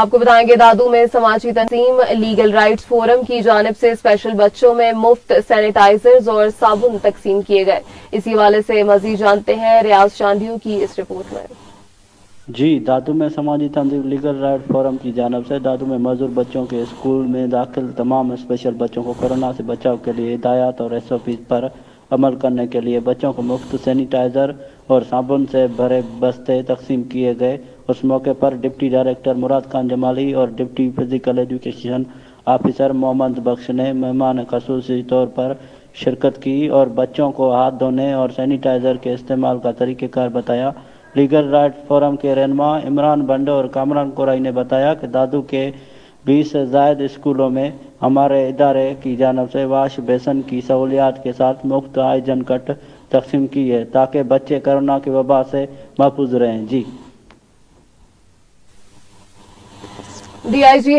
آپ کو بتائیں گے دادو میں سماجی تنظیم لیگل رائٹس فورم کی جانب سے اسپیشل بچوں میں مفت سینیٹائزرز اور صابن تقسیم کیے گئے. اسی حوالے سے مزید جانتے ہیں ریاض چاندیو کی اس رپورٹ میں. جی، دادو میں سماجی تنظیم لیگل رائٹ فورم کی جانب سے دادو میں معذور بچوں کے اسکول میں داخل تمام اسپیشل بچوں کو کورونا سے بچاؤ کے لیے ہدایات اور SOPs پر عمل کرنے کے لیے بچوں کو مفت سینیٹائزر اور صابن سے بھرے بستے تقسیم کیے گئے. اس موقع پر ڈپٹی ڈائریکٹر مراد خان جمالی اور deputy physical education officer Muhammad Bakhsh نے مہمان خصوصی طور پر شرکت کی اور بچوں کو ہاتھ دھونے اور سینیٹائزر کے استعمال کا طریقہ کار بتایا. لیگل رائٹ فورم کے رہنما عمران بنڈے اور کامران کورائی نے بتایا کہ دادو کے 20 سے زائد اسکولوں میں ہمارے ادارے کی جانب سے واش بیسن کی سہولیات کے ساتھ مفت ہائیجن کٹ تقسیم کی ہے تاکہ بچے کورونا کی وبا سے محفوظ رہیں. جی DIG